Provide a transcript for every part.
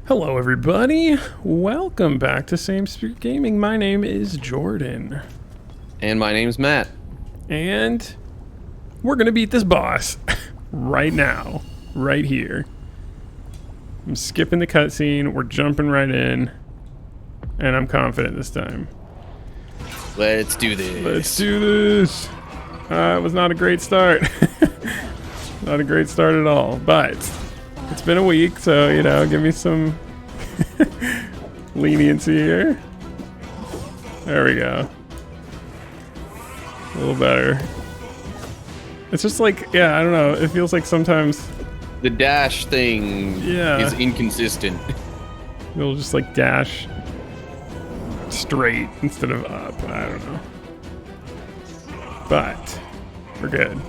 Hello, everybody. Welcome back to Same Spirit Gaming. My name is Jordan. And my name's Matt. And we're going to beat this boss right now, right here. I'm skipping the cutscene. We're jumping right in. And I'm confident this time. Let's do this. Let's do this. It was not a great start. Not a great start at all. But it's been a week, so, you know, give me some leniency here. There we go. A little better. It's just like, yeah, I don't know. It feels like sometimes The dash thing is inconsistent. it'll just like dash straight instead of up. I don't know. But we're good.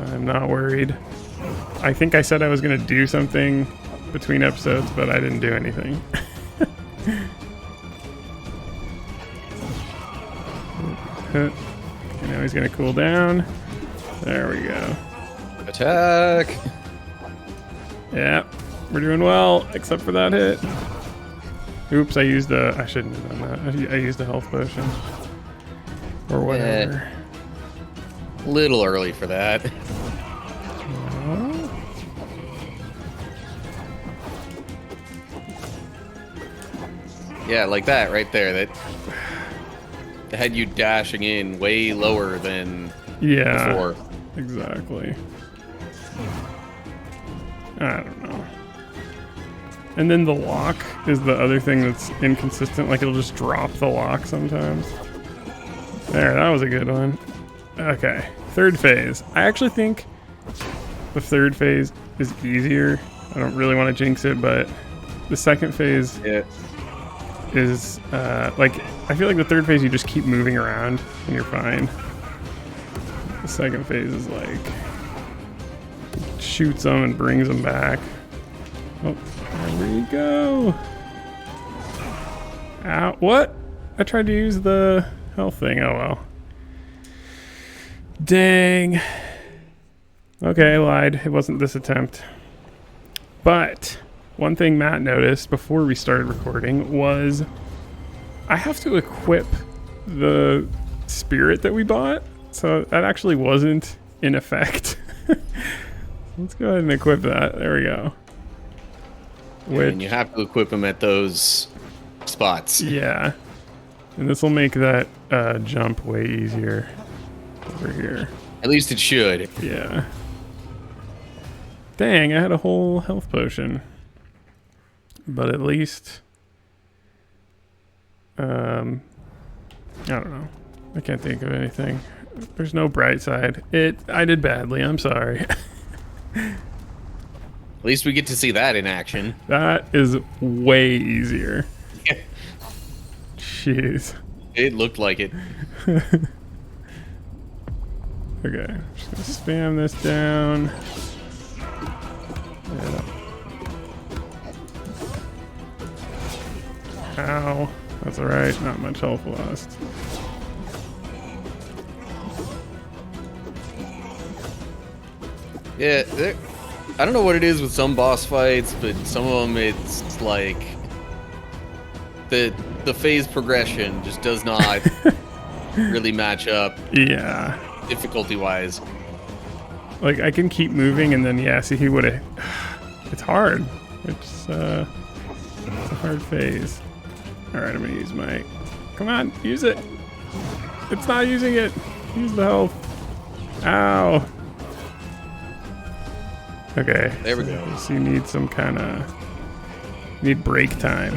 I'm not worried. I think I said I was going to do something between episodes, but I didn't do anything. Okay, now he's going to cool down. There we go. Attack! Yeah, we're doing well, except for that hit. Oops, I shouldn't have done that. I used a health potion. Or whatever. Little early for that. Yeah, like that right there. That had you dashing in way lower than before. Exactly. I don't know. And then the lock is the other thing that's inconsistent. Like, it'll just drop the lock sometimes. There, that was a good one. Okay, third phase. I actually think the third phase is easier. I don't really want to jinx it, but the second phase is, like, I feel like the third phase you just keep moving around and you're fine. The second phase is like, shoots them and brings them back. Oh, there we go. Ow, what? I tried to use the health thing, oh well. Dang. Okay, I lied. It wasn't this attempt. But one thing Matt noticed before we started recording was I have to equip the spirit that we bought. So that actually wasn't in effect. Let's go ahead and equip that. There we go. And you have to equip them at those spots. Yeah. And this will make that jump way easier over here. At least it should. Yeah. Dang, I had a whole health potion. But at least... I don't know. I can't think of anything. There's no bright side. I did badly. I'm sorry. At least we get to see that in action. That is way easier. Jeez. It looked like it. Okay, I'm just gonna spam this down. Yeah. Ow. That's alright, not much health lost. Yeah, I don't know what it is with some boss fights, but some of them it's like the phase progression just does not really match up. Yeah. Difficulty-wise. Like, I can keep moving and then, yeah, see, he would've... It's hard. It's a hard phase. Alright, I'm gonna use my... Come on, use it! It's not using it! Use the health. Ow! Okay. There we go. So you need some kind of... Need break time.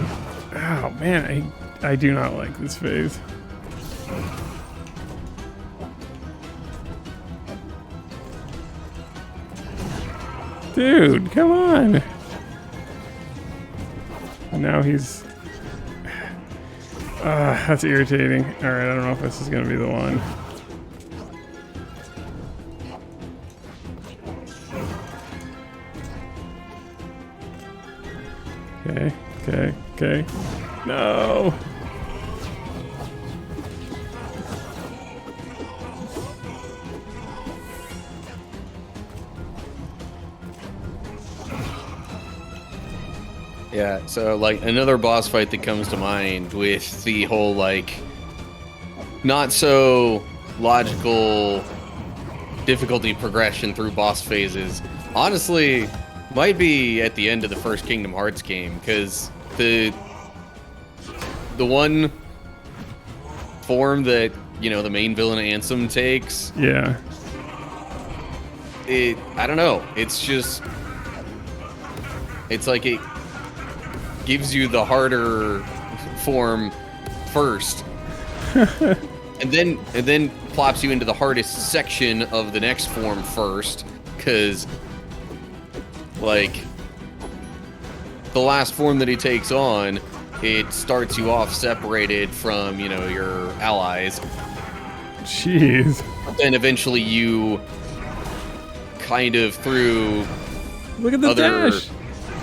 Oh, man, I do not like this phase. Dude, come on! And now he's... that's irritating. Alright, I don't know if this is gonna be the one. Okay. No! Yeah, so like another boss fight that comes to mind with the whole like not so logical difficulty progression through boss phases, honestly, might be at the end of the first Kingdom Hearts game, because the one form that, you know, the main villain Ansem takes, Yeah. I don't know, it's like it gives you the harder form first. And then plops you into the hardest section of the next form first, because like the last form that he takes on, it starts you off separated from, you know, your allies. Jeez. Then eventually you kind of through Look at the other dash.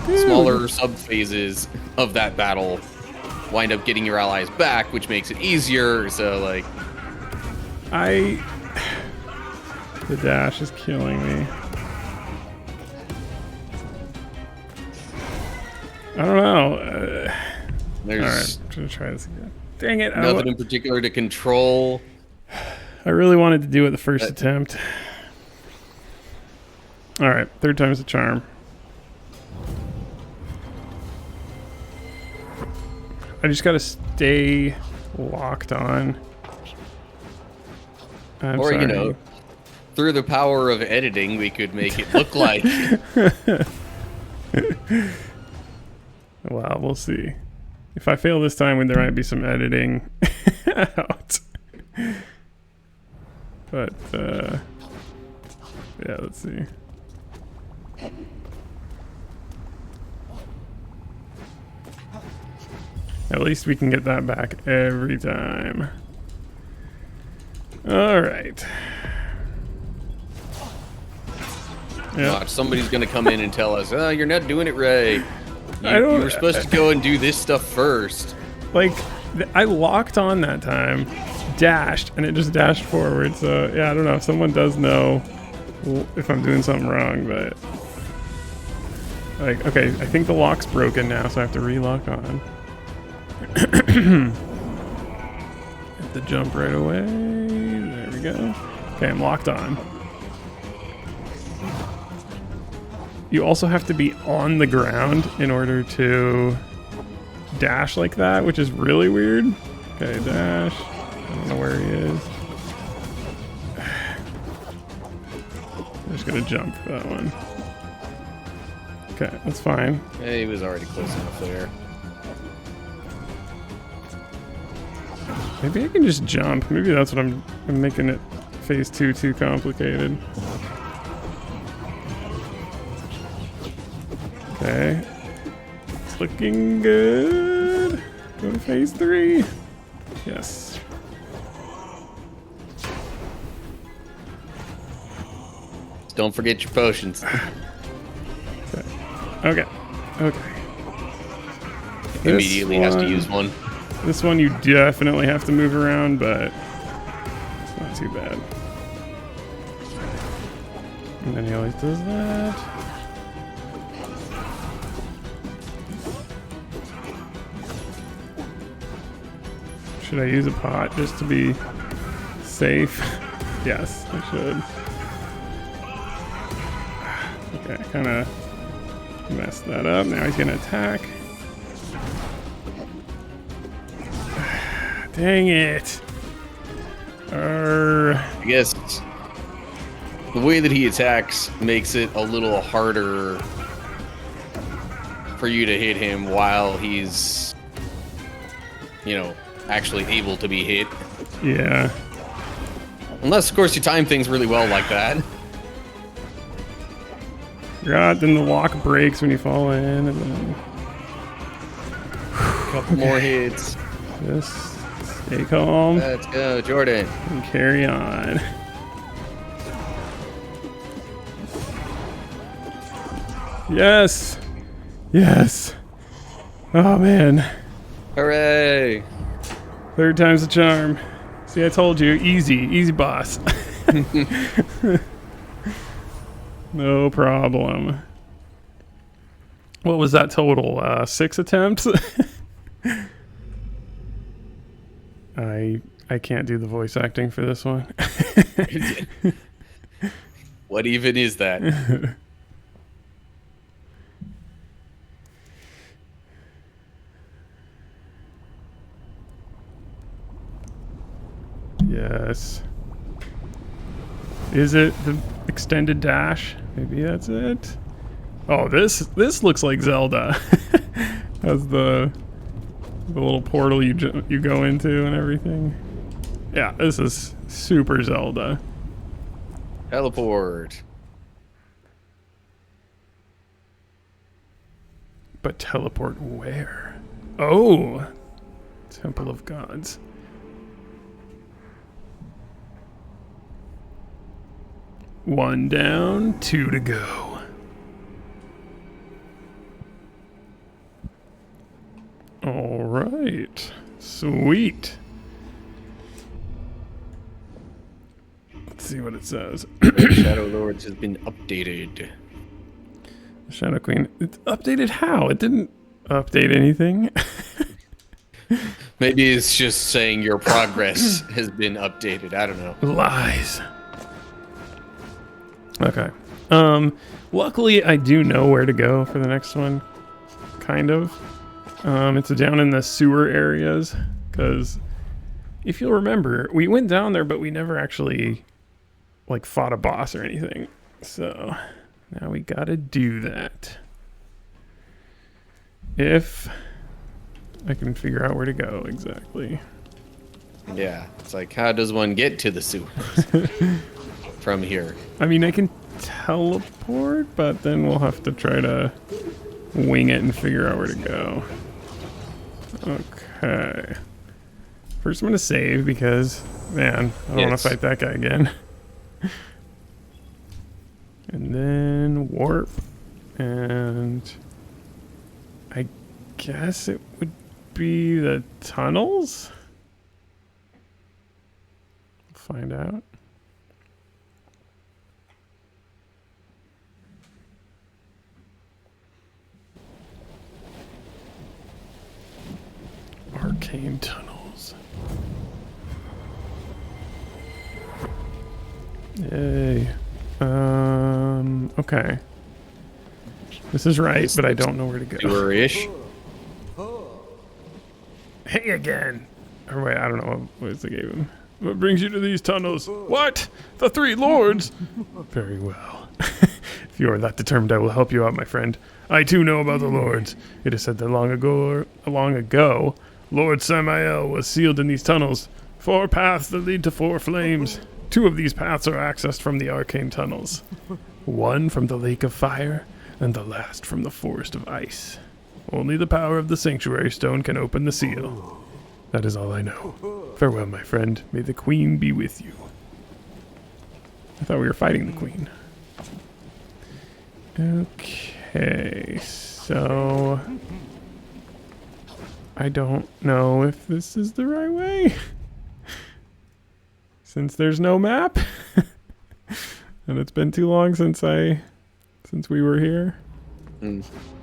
Dude. smaller sub-phases of that battle wind up getting your allies back, which makes it easier. So like the dash is killing me. I don't know. there's Alright, I'm gonna try this again. Dang it. nothing in particular to control. I really wanted to do it the first attempt. Alright, third time's the charm. I just gotta stay locked on. I'm Or, sorry. you know, through the power of editing, we could make it look like... Well, we'll see. If I fail this time, there might be some editing out. But, yeah, let's see. At least we can get that back every time. Alright. Watch, somebody's gonna come in and tell us, "Oh, you're not doing it right. I You don't- were supposed to go and do this stuff first." Like, I locked on that time, dashed, and it just dashed forward. So, yeah, I don't know if someone does know if I'm doing something wrong, but... Like, okay, I think the lock's broken now, so I have to re-lock on. Have to jump right away. There we go. Okay, I'm locked on. You also have to be on the ground in order to dash like that, which is really weird. Okay, dash. I don't know where he is. I'm just gonna jump for that one. Okay, that's fine. Yeah, he was already close enough there. Maybe I can just jump. Maybe that's what I'm making it phase 2 too complicated. Okay. It's looking good. Go to phase 3. Yes. Don't forget your potions. Okay. Okay. Immediately has to use one. This one you definitely have to move around, but it's not too bad. And then he always does that. Should I use a pot just to be safe? Yes, I should. Okay, I kind of messed that up. Now he's gonna attack. Dang it. I guess the way that he attacks makes it a little harder for you to hit him while he's, you know, actually able to be hit. Yeah. Unless, of course, you time things really well like that. God, then the lock breaks when you fall in, and then A couple more hits. just stay calm Let's go, Jordan. and carry on. Yes! Yes! Oh man. Hooray! Third time's the charm. See, I told you, easy boss. No problem. What was that total? 6 attempts? I can't do the voice acting for this one. What even is that? Yes. Is it the extended dash? Maybe that's it. Oh, this looks like Zelda. Has the little portal you go into and everything. Yeah, this is super Zelda. Teleport. But teleport where? Oh, Temple of Gods. One down, 2 to go. All right, sweet. Let's see what it says. Shadow Lords has been updated. Shadow Queen. It's updated how? It didn't update anything. Maybe it's just saying your progress has been updated. I don't know. Lies. Okay. Luckily I do know where to go for the next one. Kind of. It's down in the sewer areas, because if you'll remember, we went down there, but we never actually like fought a boss or anything. So now we gotta do that. If I can figure out where to go exactly. Yeah, it's like, how does one get to the sewers from here? I mean, I can teleport, but then we'll have to try to wing it and figure out where to go. Okay. First I'm gonna save because, man, I don't want to fight that guy again. And then warp, and I guess it would be the tunnels? Find out. Arcane tunnels. Yay. Okay. This is right, but I don't know where to go. Sewer-ish. Hey again! Or wait, I don't know what voice they gave him. What brings you to these tunnels? What? The 3 lords? Very well. If you are that determined, I will help you out, my friend. I too know about the lords. It is said that long ago, Lord Samael was sealed in these tunnels. 4 paths that lead to 4 flames. 2 of these paths are accessed from the arcane tunnels. 1 from the lake of fire, and the last from the forest of ice. Only the power of the sanctuary stone can open the seal. That is all I know. Farewell, my friend. May the queen be with you. I thought we were fighting the queen. Okay, so I don't know if this is the right way. Since there's no map. And it's been too long since we were here.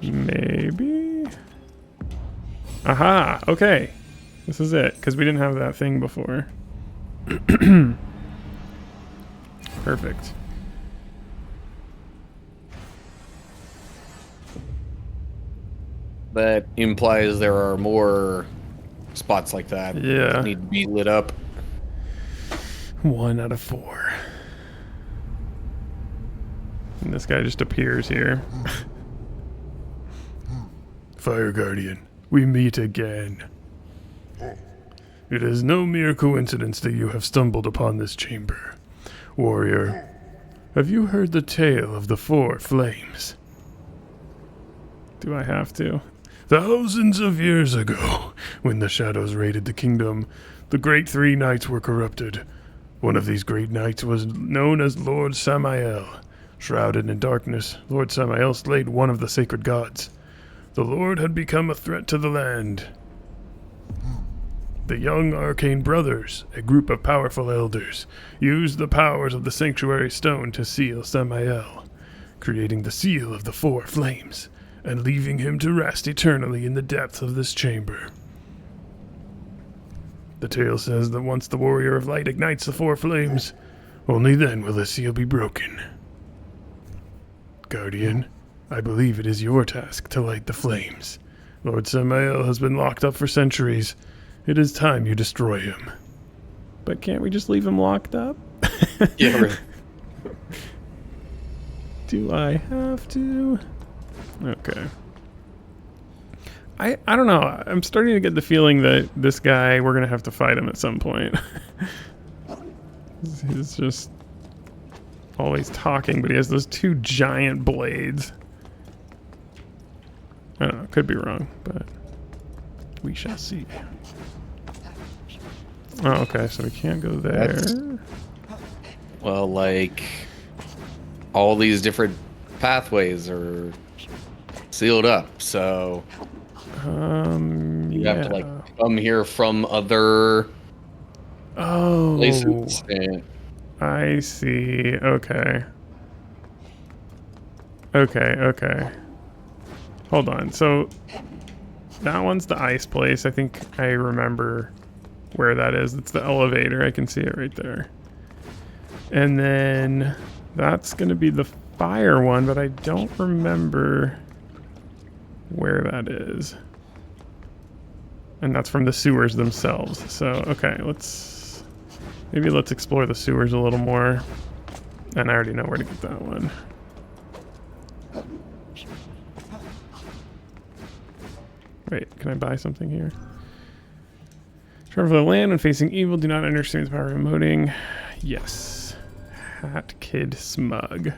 Maybe. Aha, okay. This is it, because we didn't have that thing before. Perfect. That implies there are more spots like that. Yeah. That need to be lit up. 1 out of 4. And this guy just appears here. Fire Guardian, we meet again. It is no mere coincidence that you have stumbled upon this chamber. Warrior, have you heard the tale of the 4 flames? Do I have to? Thousands of years ago, when the shadows raided the kingdom, the great 3 knights were corrupted. One of these great knights was known as Lord Samael. Shrouded in darkness, Lord Samael slayed one of the sacred gods. The Lord had become a threat to the land. The young Arcane Brothers, a group of powerful elders, used the powers of the sanctuary stone to seal Samael, creating the seal of the 4 flames, and leaving him to rest eternally in the depths of this chamber. The tale says that once the warrior of light ignites the four flames, only then will the seal be broken. Guardian, I believe it is your task to light the flames. Lord Samael has been locked up for centuries. It is time you destroy him. But can't we just leave him locked up? Yeah, right. Do I have to? Okay. I don't know. I'm starting to get the feeling that this guy, we're going to have to fight him at some point. He's just always talking, but he has those two giant blades. I don't know. Could be wrong, but we shall see. Oh, okay. So we can't go there. Well, like, all these different pathways are sealed up, so you have to like come here from other places. And I see. Okay. Hold on. So that one's the ice place. I think I remember where that is. It's the elevator. I can see it right there. And then that's going to be the fire one, but I don't remember where that is. And that's from the sewers themselves. So, okay, let's explore the sewers a little more. And I already know where to get that one. Wait, can I buy something here? Travel the land when facing evil. Do not understand the power of emoting. Yes. Hat Kid Smug.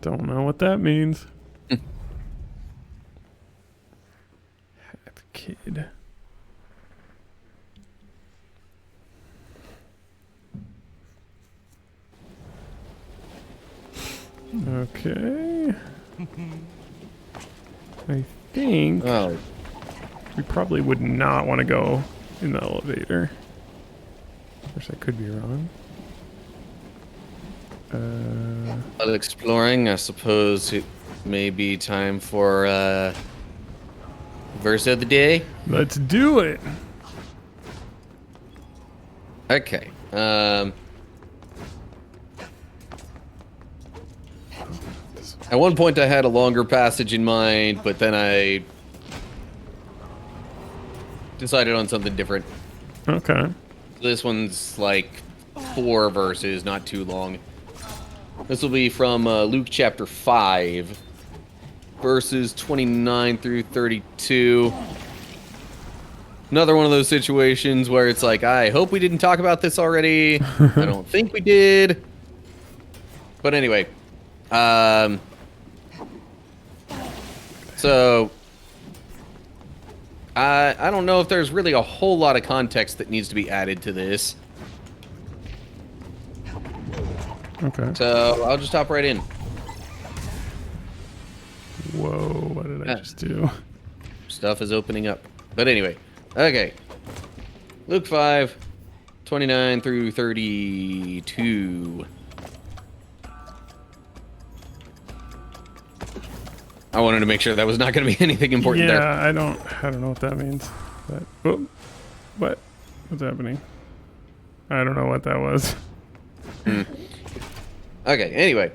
Don't know what that means. Hat Kid. Okay. I think we probably would not want to go in the elevator. Of course, I could be wrong. while exploring, I suppose it may be time for verse of the day. Let's do it. Okay. At one point, I had a longer passage in mind, but then I decided on something different. Okay. This one's like 4 verses, not too long. This will be from Luke chapter 5, verses 29 through 32. Another one of those situations where it's like, I hope we didn't talk about this already. I don't think we did. But anyway. So, I don't know if there's really a whole lot of context that needs to be added to this. Okay. So, I'll just hop right in. Whoa, what did I just do? Stuff is opening up. But anyway, okay. Luke 5, 29 through 32. I wanted to make sure that was not going to be anything important there. Yeah, I don't know what that means. But, oh, what's happening? I don't know what that was. Okay, anyway.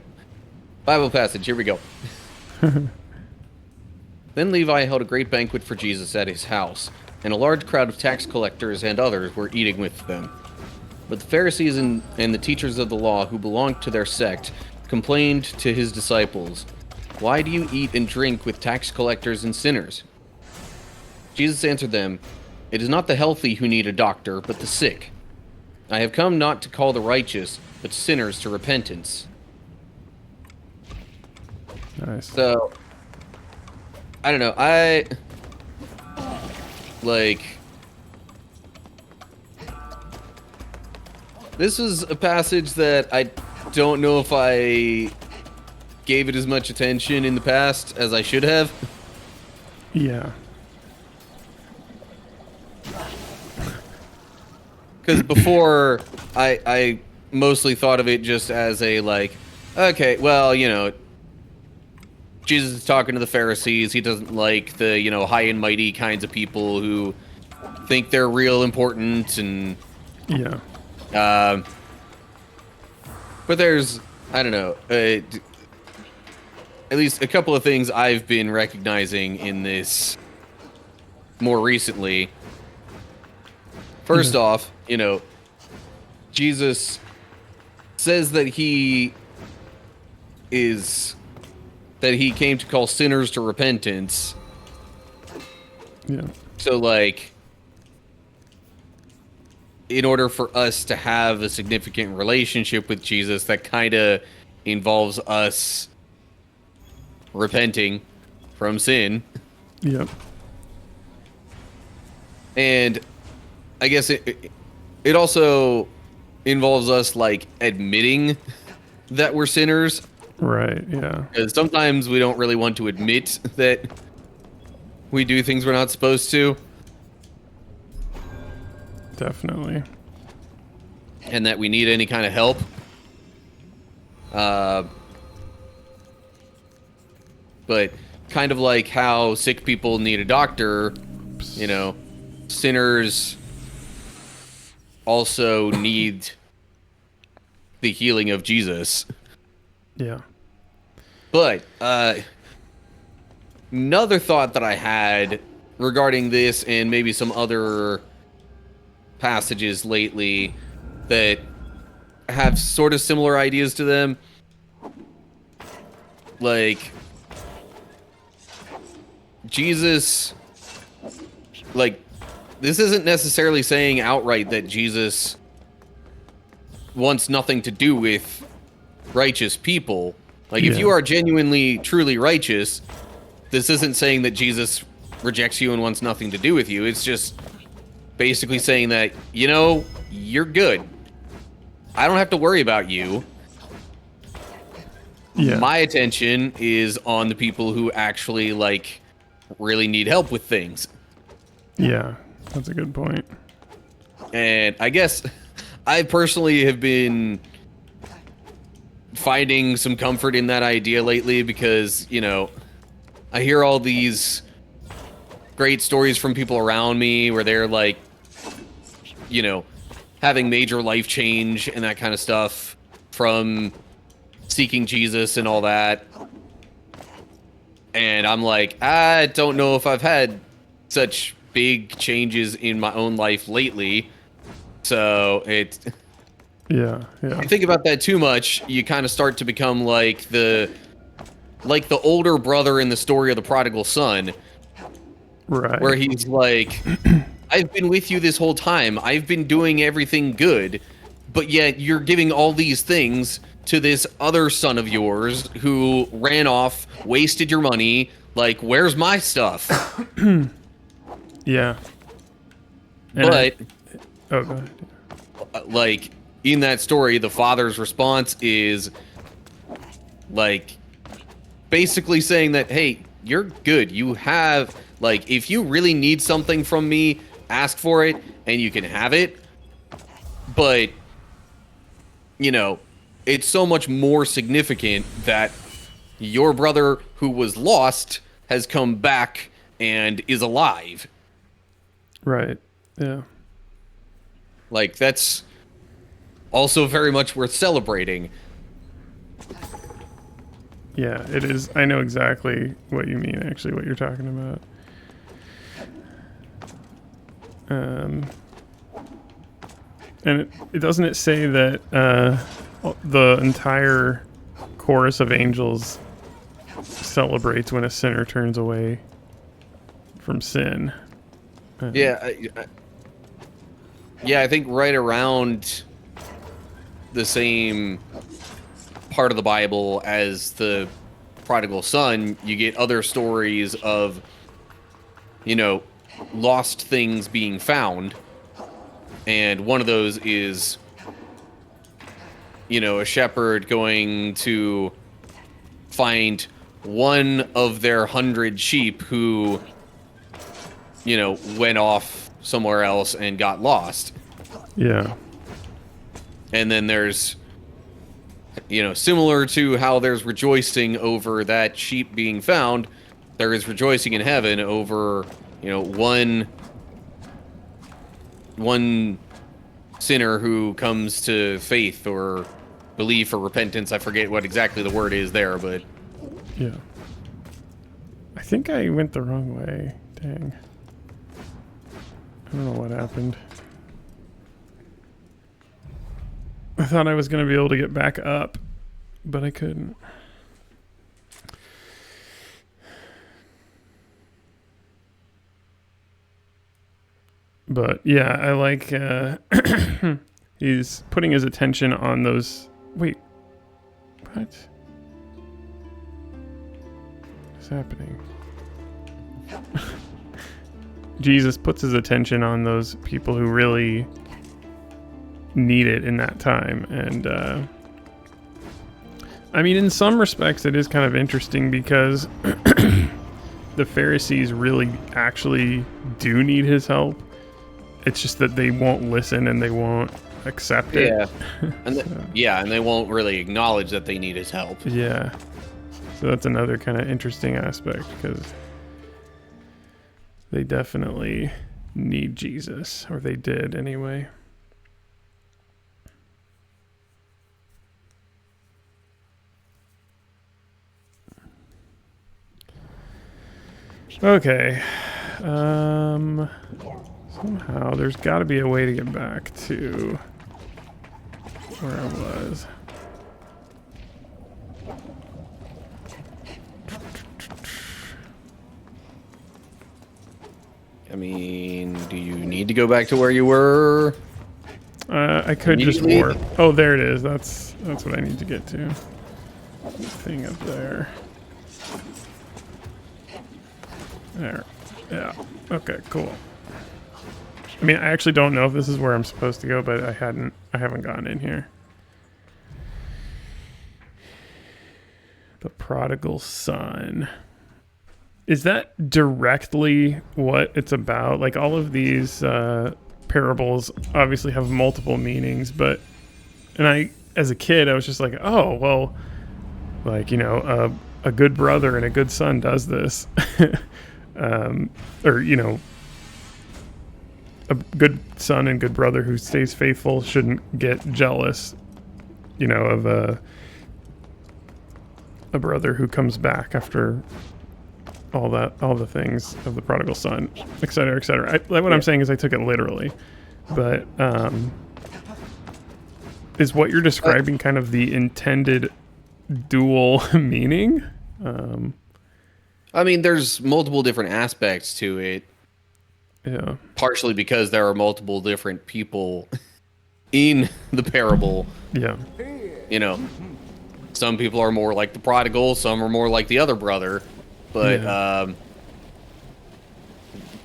Bible passage, here we go. Then Levi held a great banquet for Jesus at his house, and a large crowd of tax collectors and others were eating with them. But the Pharisees and the teachers of the law who belonged to their sect complained to his disciples, "Why do you eat and drink with tax collectors and sinners?" Jesus answered them, "It is not the healthy who need a doctor, but the sick. I have come not to call the righteous, but sinners to repentance." Nice. So, I don't know. This was a passage that I don't know if I gave it as much attention in the past as I should have. Yeah. Because before, I mostly thought of it just as a, like, okay, well, you know, Jesus is talking to the Pharisees. He doesn't like the, high and mighty kinds of people who think they're real important. And Yeah. but there's, I don't know, at least a couple of things I've been recognizing in this more recently. First off, Jesus says that he came to call sinners to repentance. Yeah. So, like, in order for us to have a significant relationship with Jesus, that kind of involves us repenting from sin. Yep. And I guess it also involves us, like, admitting that we're sinners. Right, yeah. Because sometimes we don't really want to admit that we do things we're not supposed to. Definitely. And that we need any kind of help. But kind of like how sick people need a doctor, sinners also need the healing of Jesus. Yeah. But another thought that I had regarding this and maybe some other passages lately that have sort of similar ideas to them, like Jesus, like, this isn't necessarily saying outright that Jesus wants nothing to do with righteous people. Like, if you are genuinely, truly righteous, this isn't saying that Jesus rejects you and wants nothing to do with you. It's just basically saying that, you're good. I don't have to worry about you. Yeah. My attention is on the people who actually, like, really need help with things. Yeah, that's a good point. And I guess I personally have been finding some comfort in that idea lately because, I hear all these great stories from people around me where they're like, having major life change and that kind of stuff from seeking Jesus and all that. And I'm like, I don't know if I've had such big changes in my own life lately. So Yeah. I think about that too much, you kind of start to become like the older brother in the story of the prodigal son. Right. Where he's like, I've been with you this whole time. I've been doing everything good, but yet you're giving all these things to this other son of yours who ran off, wasted your money. Like, where's my stuff? Yeah. But, go ahead. like, in that story, the father's response is, like, basically saying that, hey, you're good. You have, like, if you really need something from me, ask for it, and you can have it. But, it's so much more significant that your brother who was lost has come back and is alive. Right. Yeah. Like, that's also very much worth celebrating. Yeah, it is. I know exactly what you mean, actually, what you're talking about. And it doesn't it say that the entire chorus of angels celebrates when a sinner turns away from sin. Yeah, I think right around the same part of the Bible as the prodigal son, you get other stories of, lost things being found. And one of those is, a shepherd going to find one of their 100 sheep who, went off somewhere else and got lost. Yeah. And then there's similar to how there's rejoicing over that sheep being found, there is rejoicing in heaven over, one sinner who comes to faith or belief or repentance. I forget what exactly the word is there, but Yeah. I think I went the wrong way. Dang. I don't know what happened. I thought I was going to be able to get back up, but I couldn't. But yeah, I like he's putting his attention on those. Wait, what? What's happening? Jesus puts his attention on those people who really need it in that time. And I mean, in some respects, it is kind of interesting because the Pharisees really actually do need his help. It's just that they won't listen and they won't accept it. And and they won't really acknowledge that they need his help. Yeah. So that's another kind of interesting aspect because they definitely need Jesus, or they did anyway. Okay. Somehow there's got to be a way to get back to where I was. I mean, do you need to go back to where you were? I could just warp. Oh, there it is. That's what I need to get to. Thing up there. There. Yeah. Okay, cool. I mean, I actually don't know if this is where I'm supposed to go, but I haven't gone in here. The prodigal son. Is that directly what it's about? Like, all of these parables obviously have multiple meanings, and I, as a kid, I was just like, oh, well, like, a good brother and a good son does this. Or, a good son and good brother who stays faithful shouldn't get jealous, of a brother who comes back after all the things of the prodigal son, et cetera, et cetera. What I'm saying is I took it literally, but is what you're describing kind of the intended dual meaning? I mean, there's multiple different aspects to it. Yeah. Partially because there are multiple different people in the parable. Yeah. Some people are more like the prodigal, some are more like the other brother. But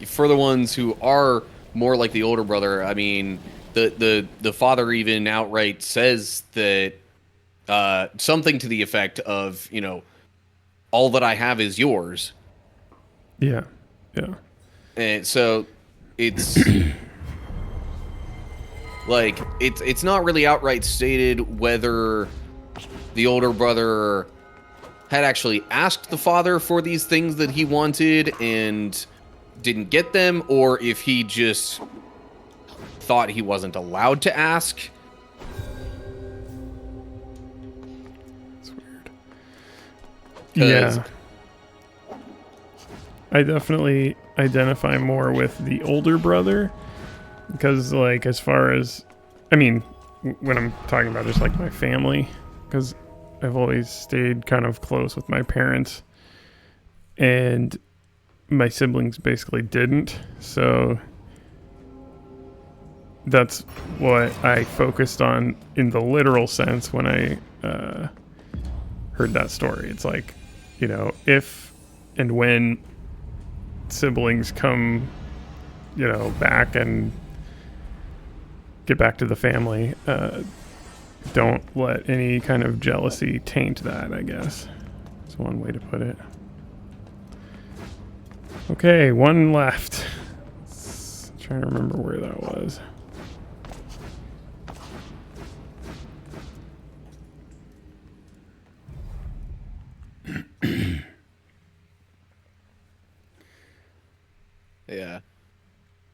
for the ones who are more like the older brother, I mean, the father even outright says that something to the effect of, all that I have is yours. Yeah. Yeah. And so it's like it's not really outright stated whether the older brother had actually asked the father for these things that he wanted and didn't get them, or if he just thought he wasn't allowed to ask. It's weird. Yeah. I definitely identify more with the older brother because, like, as far as, I mean, when I'm talking about just like my family, because I've always stayed kind of close with my parents and my siblings basically didn't. So that's what I focused on in the literal sense when I heard that story. It's like, if and when siblings come, back and get back to the family, don't let any kind of jealousy taint that, I guess. That's one way to put it. Okay, one left. Trying to remember where that was. Yeah.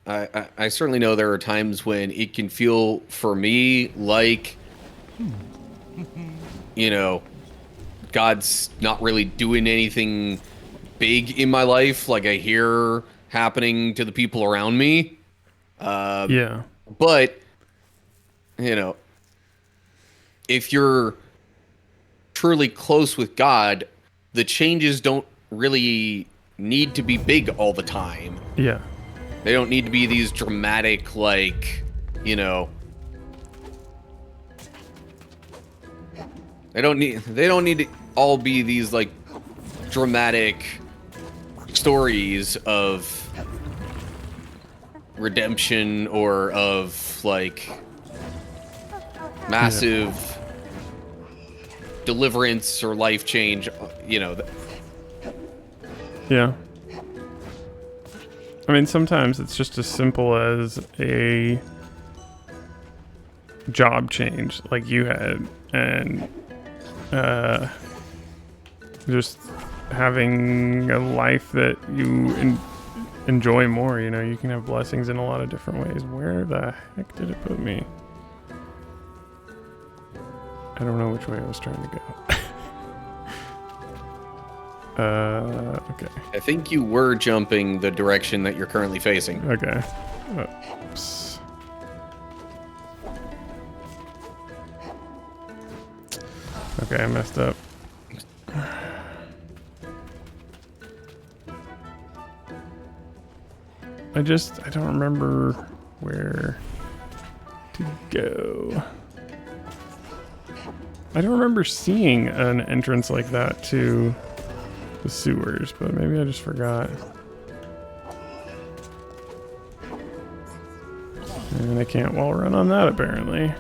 I certainly know there are times when it can feel for me like, you know, God's not really doing anything big in my life, like I hear happening to the people around me. Yeah. But, you know, if you're truly close with God, the changes don't really need to be big all the time. Yeah. They don't need to be these dramatic, like, you know, they don't need to all be these like dramatic stories of redemption or of like massive deliverance or life change, you know. Yeah. I mean, sometimes it's just as simple as a job change like you had, and just having a life that you enjoy more. You know, you can have blessings in a lot of different ways. Where the heck did it put me? I don't know which way I was trying to go. Okay. I think you were jumping the direction that you're currently facing. Okay. Oops. Okay, I messed up. I don't remember where to go. I don't remember seeing an entrance like that to the sewers, but maybe I just forgot. And I can't wall run on that, apparently.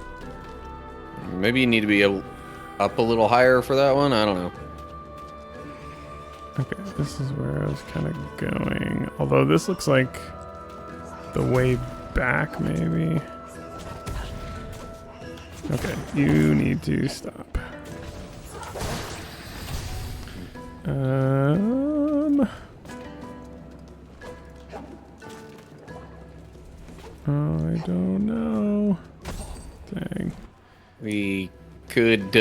Maybe you need to be up a little higher for that one. I don't know. Okay, this is where I was kind of going. Although this looks like the way back, maybe. Okay, you need to stop. I don't know. Dang. We could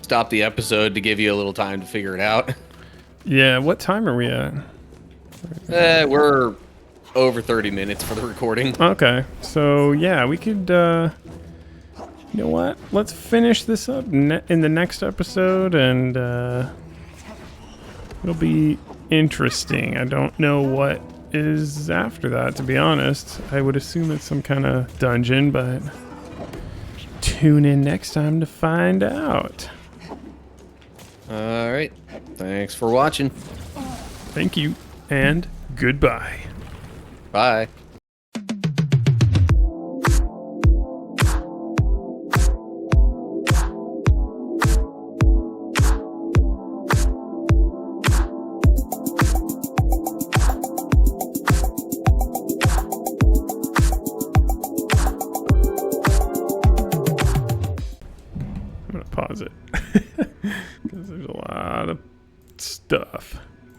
stop the episode to give you a little time to figure it out. Yeah, what time are we at? We're over 30 minutes for the recording. Okay, so yeah, we could, you know what? Let's finish this up in the next episode, and it'll be interesting. I don't know what is after that, to be honest. I would assume it's some kind of dungeon, but tune in next time to find out. All right. Thanks for watching. Thank you, and goodbye. Bye. I'm gonna pause it because there's a lot of stuff.